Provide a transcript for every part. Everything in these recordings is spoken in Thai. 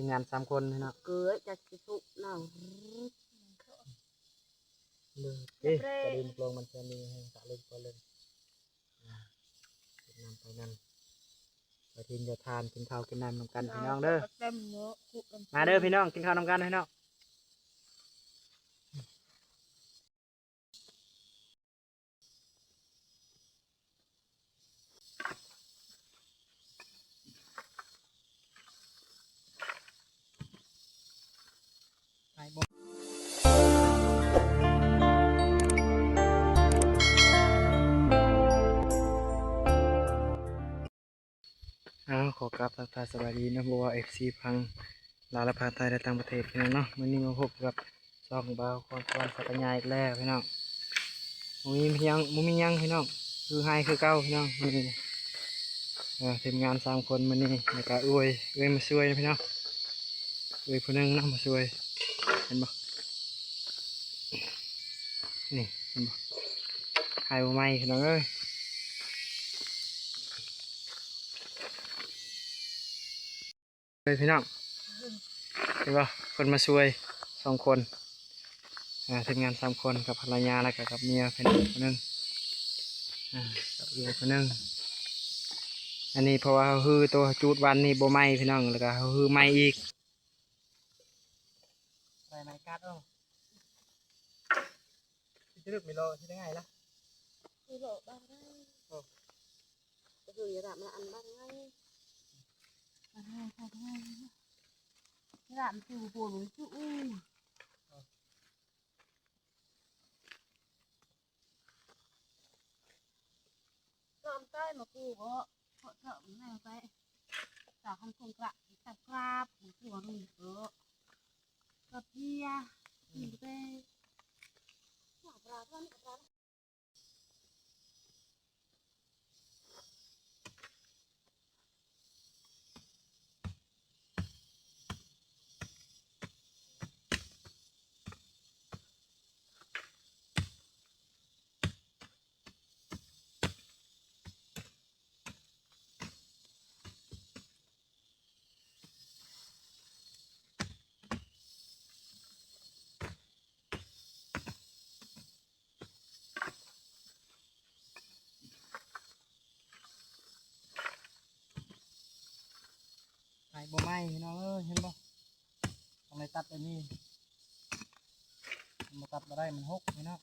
ทีมงาน3 คนพี่น้อง เกลือจะสุกน้อง เอ๊ะกระดิ่งโปรงมันจะมีให้ตะลึงไปเลยนำไปนั่นไปทีมจะทานกินข้าวกินน้ำนำกันพี่น้องเด้อมาเด้อพี่น้องกินข้าวนำกันพี่น้องขอกราบทักทายสวัสดีนะบัวFC พังลาวและภาคใต้และต่างประเทศพี่น้องเนาะวันนี้มาพบกับช่องบ่าวความสัตยายอีกแล้วพี่น้องมียังพี่น้องคือให้คือเก้าพี่น้องนี่ทีมงาน3 คนมันนี่แล้วก็อวยมาช่วยนะพี่น้องอวยผู้นึงนะมาช่วยเห็นบ่นี่เห็นบ่ให้บ่ไหม้พี่น้องเอ้ยพี่น้องเห็นบ่คนมาช่วย2 คนทีมงาน3 คนกับภรรยาแล้วก็กับเมียเป็นคนนึงกับเมียคนนึงอันนี้เพราะว่าเขาฮือตัวจูดวันนี่โบไหม้พี่น้องแล้วก็เขาฮือไหม้อีกใส่ไม้กัดที่จะลึกไม่รอที่ได้ไงล่ะคือโลบ้างไงก็คืออย่ามาอันบ้างไงรำจูปูหรือจูรำใต้มาปูก็เพาะเถอะมันแรงไปจากคำคงกระจับกราบหัวหัวหนุ่มเออกระเพียหินเต้หลับราท่านกับรา ไม้โบไหม้พี่น้องเห็นบ่ทำไมตัดไปนี่มาตัดมาได้มันหกพี่น้อง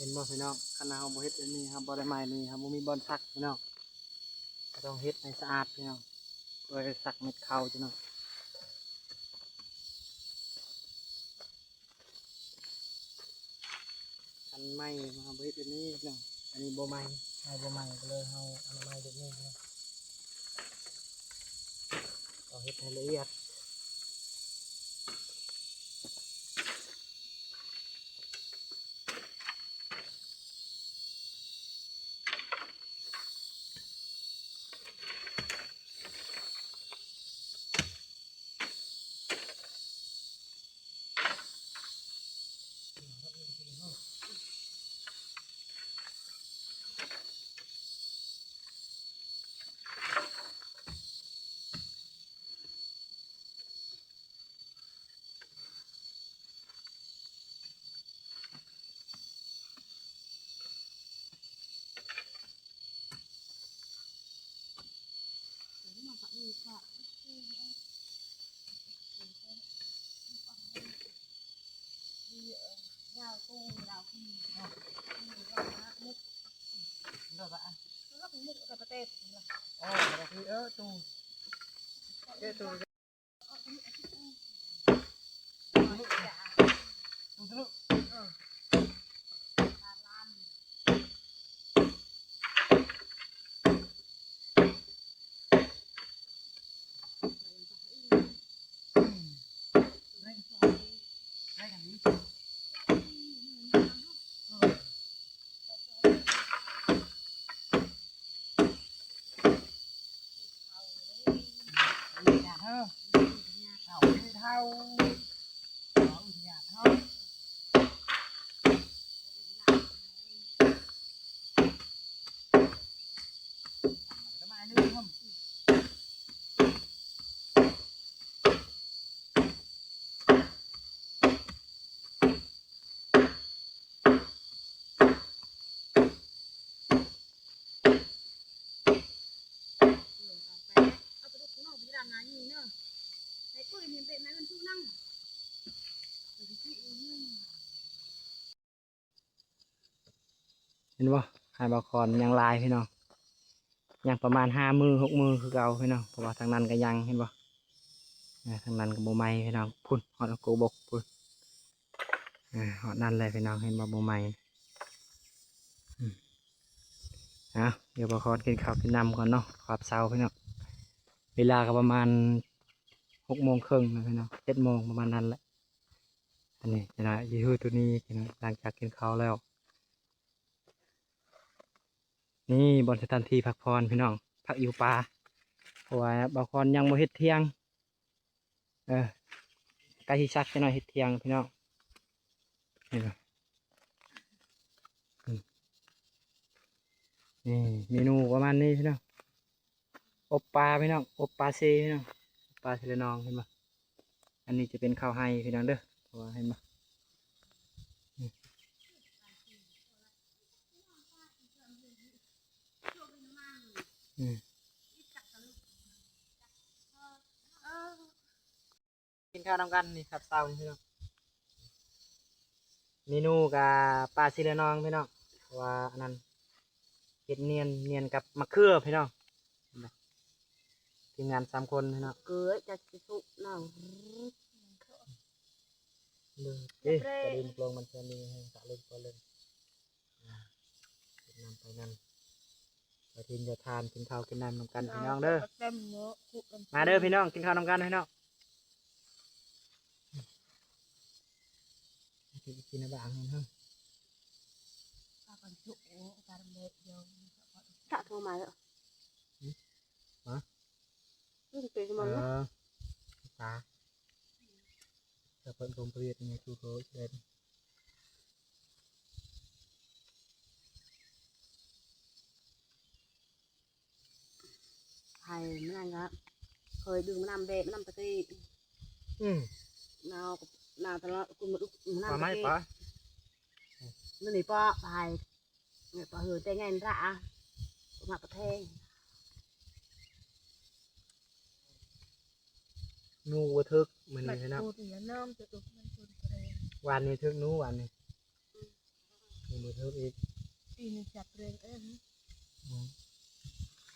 เห็นบ่พี่น้องคณะเฮาบ่เฮ็ดอันนี้ครับบ่ได้ไม้นี่ครับบ่มีบ่อนซักพี่น้องก็ต้องเฮ็ดให้สะอาดพี่น้องเพื่อให้ซักเม็ดข้าวพี่น้องคันไม้มาบ่เฮ็ดอันนี้พี่น้องอันนี้บ่ไม้ให้บ่ไม้ก็เลยเฮาเอาไม้แบบนี้พี่น้องต้องเฮ็ดให้ละเอียดยาวตู้ยาวขึ้นเนาะมุก đó bạn แล้วก็มุกกับประเทศ là khi ớ tu cái tu tuเห็นบ่หายบาคอนยังลายพี่น้องยังประมาณ5 มือ6 มือคือเก่าพี่น้องเพราะว่าทางนั้นก็ยังเห็นบ่ทางนั้นก็บ่ไหม้พี่น้องพุ่นฮอดโกบกพุ่นฮอดนั่นเลยพี่น้องเห็นบ่บ่ไหม้เดี๋ยวบาคอนกินข้าวกินน้ำก่อนเนาะครับเช้าพี่น้องเวลาก็ประมาณ6 โมงครึ่งนะพี่น้อง7 โมงประมาณนั้นแหละอันนี้นะยี่ห้อตัวนี้พี่น้องหลังจากกินข้าวแล้วนี่บนสถานที่พักผ่อนพี่น้องพักอยู่ป่าเพราะว่าบางคนยังบ่เฮ็ดเที่ยงใกล้ที่ชักจะหน่อยเฮ็ดเที่ยงพี่น้องนี่นะนี่เมนูประมาณนี้พี่น้องอบปลาพี่น้องอบปลาเซพี่น้องปลาเซเลนองเห็นปะอันนี้จะเป็นข้าวไฮพี่น้องเด้อเพราะว่าเห็นปะกินข้าวนำกันนี่ครับเตาพี่น้องเมนูกับปลาซิเลนองพี่น้องเพราะว่าอันนั้นเห็ดเนียนกับมะเขือพี่น้องทีมงาน3 คนพี่น้อง เกลือจะสุกหน่อย เลยจะลืมโปรงมันจะมีให้ตะลึงก็เลยนำไปนั่นไปทีมจะทานกินข้าวกินน้ำนำกันพี่น้องเด้อมาเด้อพี่น้องกินข้าวนำกันพี่น้องกินอะไรบ้างเนาะ Tak thua mày ạ. Hả? Cái gì mà nó taจะเพิ่มความเปรี้ยวในชูโรสเลย thầy mấy anh á khởi đường làm đẹp làm cái gì nào nào tao cùng một làm mấy cái bả nó này po thầy người po hửa tay ngay ra mặc cái thê นูวัวทึกมันนี่นะวันนี้ทึกนูวันนี้ มีมือเทิบอีก ปีนึงจับเรง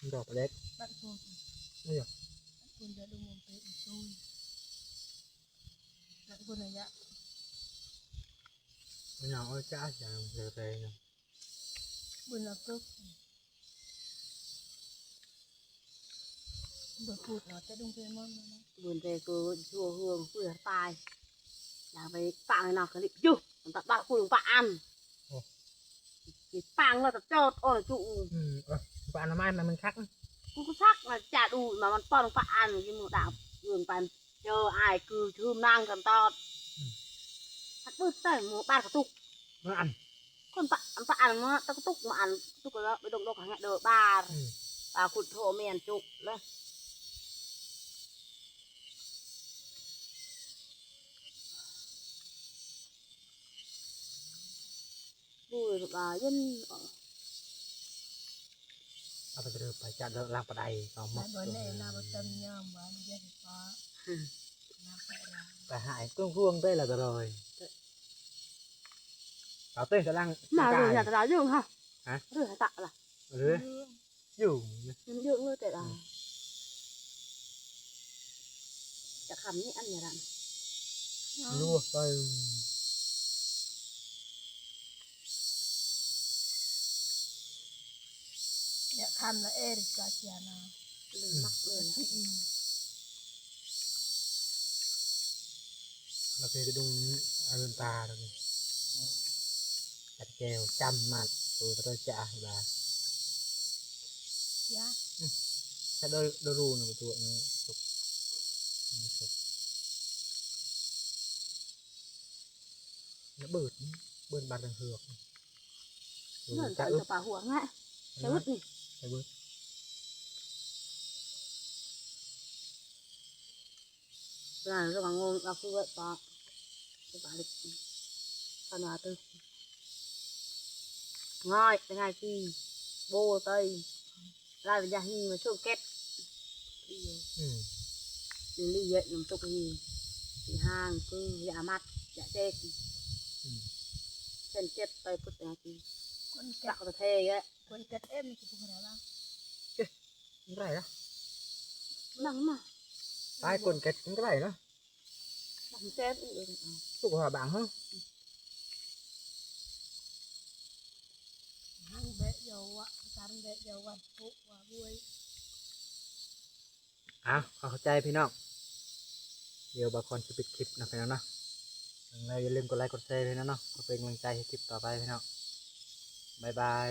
มีดอกเล็ก บ้านพวก นี่หรอ คุณจะดูมุมเป็นซูนแล้วคุณอะไร ไม่เอาจ้าอย่างเร็วๆนะ บุญเราก็บุญพูดเนาะจะดุงเป็นมั่งนะบุญแต่ก็ชัวเฮืองเพื่อตายอยากไปปังเนาะก็รีบยุ่งตัดบ้านคุณปานปังเราจะจอดโอ้ยจุปลาหน่อไม้มันคัก กูก็ซักมาจ่าดูมามันป้อนปานยิ่งมือดาบเรื่องปันเจอไอ้คือชื่อนั่งกันตอดทัดมือใส่หมูบ้านกระตุก มันอัน คนปานมาตะกระตุกมาอันตุกแล้วไปดงหางเด้อบ้าขุดโถเมียนจุกเลยดูยัน เอาไปเดินไปจัดลางปลาไดเอาหมด บนเองนาบตันยามบ้านยันฟ้านาไปละ ไปหายกุ้งร่วงได้ละก็เลยเอาเต้นจะล่าง มาเรื่องอยากจะยุ่งฮะ ฮะ เรื่องตะล่ะ หรืออยู่ ยุ่งเลยแต่ละจะคำนี้อันนี้รัน อยู่ไป อยากคำละเอริกาเชียนาลืมมักเลยนะ เราเคยดูอารุณตาเราเนี่ยจัดแก้วจำมัดตัวตะจ่าเวลาย ะ ถ้าโดยรูนตัวนี้สุกสุกnó bươn bạt đằng hược เหมือนกันกับป่าหัวง่ายใช้วุฒิ cái bươn ระหว่างงงเราคือว่าป่าป่าเล็กขนาดตึกง่ายเป็นไงที่โบเตยลายเป็นยาฮีมาช่วยเก็ต lý vậy nằm tục thì hàng cứ giả mặt giả chết chân chết tay phút này thì tạo ra thề ấy con kết em thì cũng phải là cái này đó nắng mà ai quần kẹt cũng cái này đó nắng chết tục hòa bảng hơn hàng bé dầu ạ cắn bé dầu ăn phụ và vui เข้าใจพี่น้องเดี๋ยวบางคนจะปิดคลิปนะพี่น้องเนาะอย่าลืมกดไลค์กดแชร์พี่น้องเนาะเพื่อเป็นกำลังใจให้คลิปต่อไปพี่น้องบ๊ายบาย